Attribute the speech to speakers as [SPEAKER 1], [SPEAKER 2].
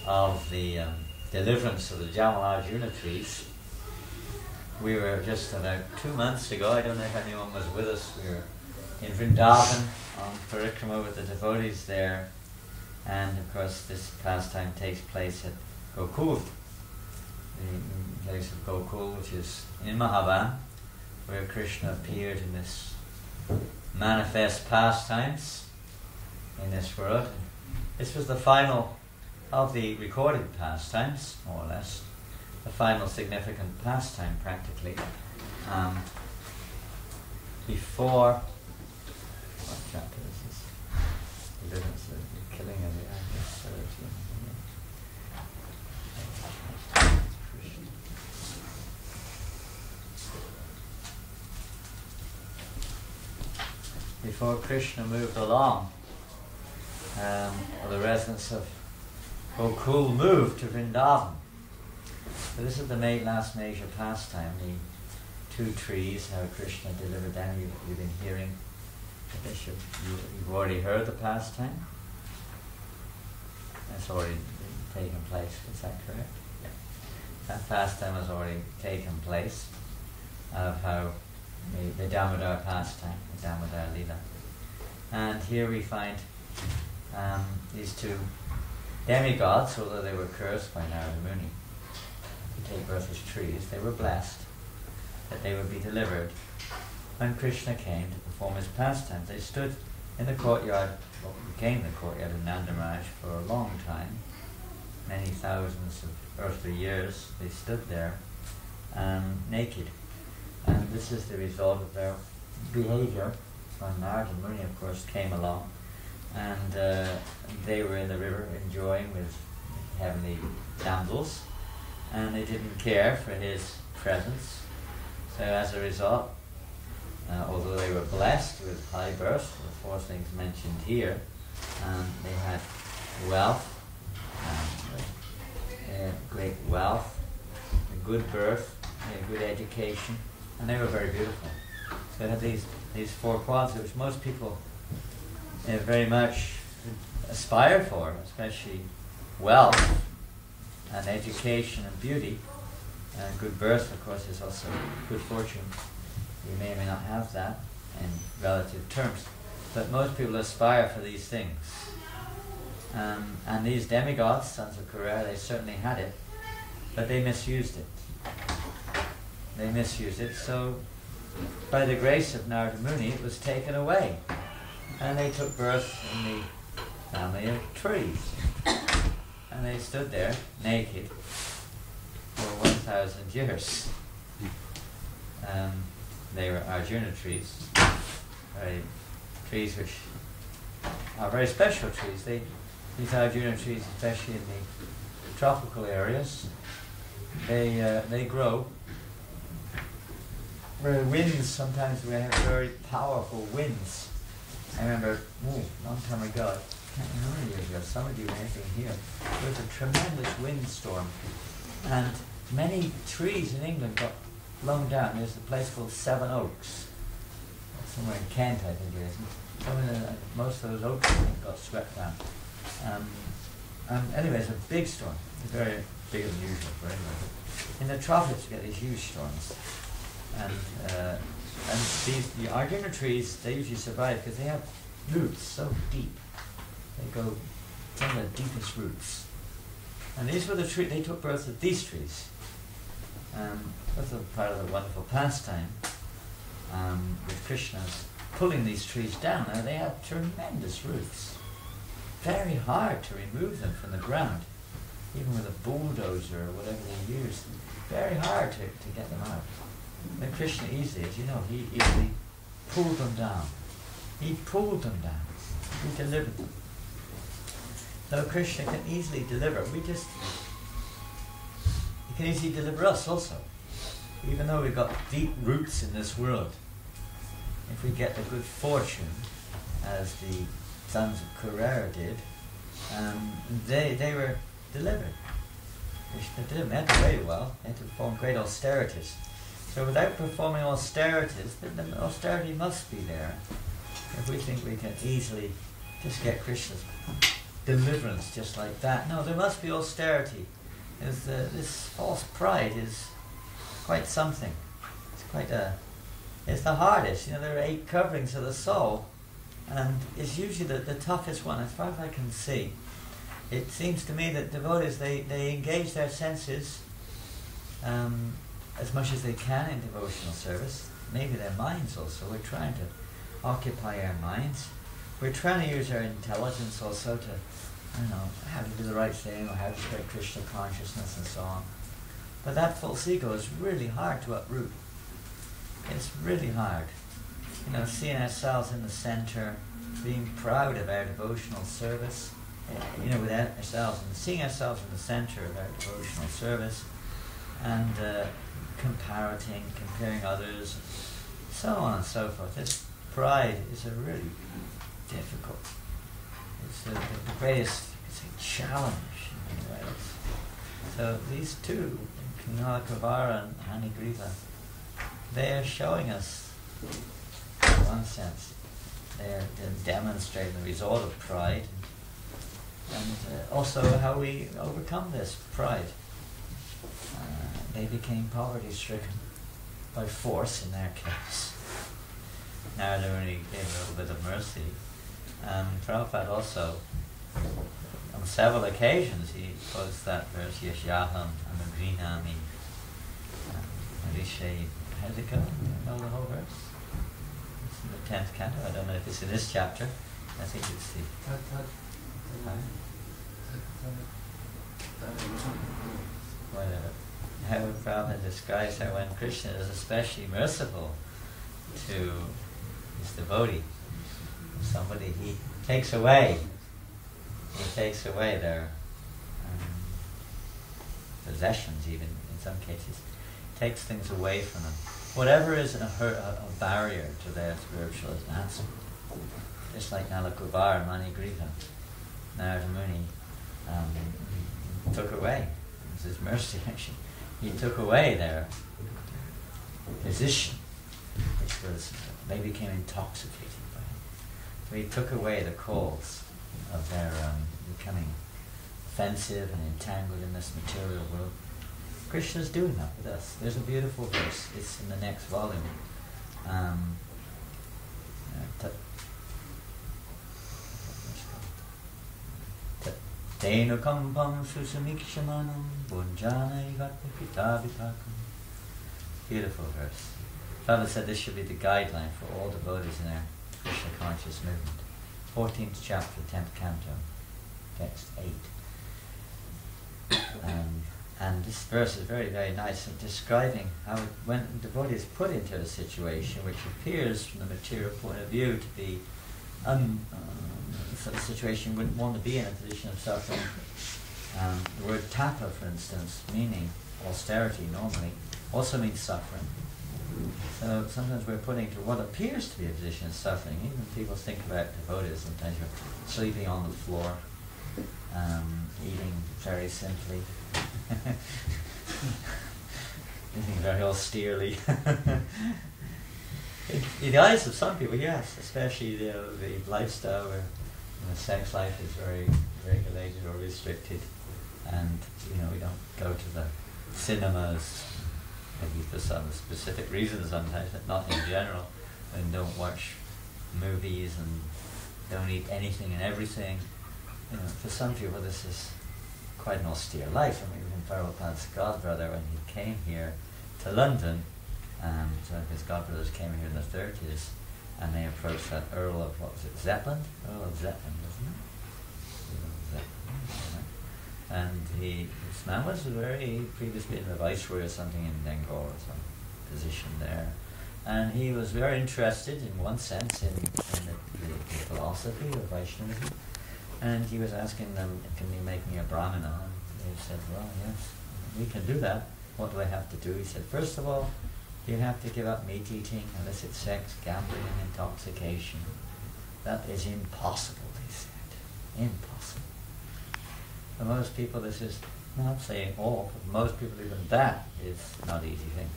[SPEAKER 1] of the deliverance of the Jamal Arjuna trees. We were just about 2 months ago, I don't know if anyone was with us, we were in Vrindavan on parikrama with the devotees there, and of course this pastime takes place at Gokul, the place of Gokul, which is in Mahavan, where Krishna appeared in this manifest pastimes in this world. This was the final of the recorded pastimes, more or less, the final significant pastime practically. Before, what chapter is this? Deliverance, the killing of the before Krishna moved along, or the residents of Gokul moved to Vrindavan. So this is the last major pastime, the 2 trees, how Krishna delivered them. You've been hearing, you've already heard the pastime. That's already taken place, is that correct? Yeah. That pastime has already taken place, of how the Damodar pastime, the Damodar Leela. And here we find these 2 demigods, although they were cursed by Narada Muni to take birth as trees, they were blessed that they would be delivered when Krishna came to perform his pastimes. They stood in the courtyard, what became the courtyard of Nanda Maharaj, for a long time, many thousands of earthly years. They stood there naked. And this is the result of their behavior when Narada Muni, of course, came along, and they were in the river enjoying with heavenly damsels, and they didn't care for his presence. So as a result, although they were blessed with high birth, the 4 things mentioned here, they had wealth, great wealth, a good birth, a good education, and they were very beautiful. So they had these 4 qualities which most people very much aspire for, especially wealth and education and beauty. And good birth, of course, is also good fortune. You may or may not have that in relative terms, but most people aspire for these things. And these demigods, sons of Kurera, they certainly had it, but they misused it. They misused it, so by the grace of Narada Muni, it was taken away. And they took birth in the family of trees. And they stood there, naked, for 1,000 years. They were Arjuna trees, trees which are very special trees. These Arjuna trees, especially in the tropical areas, they grow where winds, sometimes we have very powerful winds. I remember, long time ago, I can't remember how many years ago, some of you may have been here, there was a tremendous windstorm, and many trees in England got blown down. There's a place called Seven Oaks, somewhere in Kent, I think it is. Most of those oaks got swept down. Anyway, it's a big storm, very bigger than usual for England. In the tropics, you get these huge storms. And the Arjuna trees, they usually survive because they have roots so deep. They go from the deepest roots. And these were the trees, they took birth of these trees. That's a part of the wonderful pastime with Krishna's pulling these trees down. Now they have tremendous roots. Very hard to remove them from the ground, even with a bulldozer or whatever they use. Very hard to get them out. And Krishna easily, as you know, he easily pulled them down. He pulled them down. He delivered them. So Krishna can easily deliver. He can easily deliver us also. Even though we've got deep roots in this world, if we get the good fortune, as the sons of Kurera did, they were delivered. Krishna did them. They had to very well. They had to perform great austerities. So without performing austerities, then the austerity must be there. If we think we can easily just get Krishna's deliverance just like that. No, there must be austerity. This false pride is quite something. It's quite it's the hardest. There are 8 coverings of the soul, and it's usually the toughest one, as far as I can see. It seems to me that devotees, they engage their senses as much as they can in devotional service, maybe their minds also. We're trying to occupy our minds. We're trying to use our intelligence also to, how to do the right thing, or how to spread Krishna consciousness and so on. But that false ego is really hard to uproot. It's really hard. Seeing ourselves in the center, being proud of our devotional service, with ourselves, and seeing ourselves in the center of our devotional service, and comparing others, so on and so forth. This pride is a really difficult, it's the greatest, challenge in many ways. So these two, Kunala and Hanigriva, they are showing us, in one sense, they're demonstrating the result of pride, and also how we overcome this pride. They became poverty-stricken by force in their case. Narada-Muni gave a little bit of mercy. Prabhupada also, on several occasions, he quotes that verse, Yashyaham Anugrinami Arishe. How does it go? Do you know the whole verse? It's in the 10th canto. I don't know if it's in this chapter. I think it's the... Whatever. How Prabhupada describes how when Krishna is especially merciful to his devotee, somebody he takes away their possessions, even in some cases, takes things away from them. Whatever is a barrier to their spiritual advancement, just like Nalakubar and Manigriva, Narada-Muni took away. It was his mercy, actually. He took away their position, which they became intoxicated by it. So he took away the cause of their becoming offensive and entangled in this material world. Krishna's doing that with us. There's a beautiful verse. It's in the next volume. Tenu kampam susamikshamanam bunjana ivatapitavitakam. Beautiful verse. Prabhupada said this should be the guideline for all devotees in our Krishna conscious movement. 14th chapter, 10th canto, text 8. And this verse is very, very nice in describing how when the devotee is put into a situation which appears from the material point of view to be sort of situation you wouldn't want to be in, a position of suffering. The word tapa, for instance, meaning austerity normally, also means suffering. So sometimes we're put into what appears to be a position of suffering. Even people think about devotees, sometimes you're sleeping on the floor, eating very simply, eating very austerely. In the eyes of some people, yes, especially the lifestyle where sex life is very regulated or restricted, and we don't go to the cinemas, maybe for some specific reasons sometimes, but not in general, and don't watch movies and don't eat anything and everything. For some people this is quite an austere life. I mean, even Prabhupada's godbrother, when he came here to London, his godbrothers came here in the 30s, and they approached that Earl of, what was it, Zeppelin? Earl of Zeppelin, wasn't it? And this man was previously been a viceroy or something in Bengal, or some position there. And he was very interested, in one sense, in the philosophy of Vaishnavism. And he was asking them, can you make me a brahmana? And they said, well, yes, we can do that. What do I have to do? He said, first of all, you have to give up meat eating, illicit sex, gambling, and intoxication. That is impossible, they said. Impossible. For most people, this is, not saying all, but most people, even that is not an easy thing.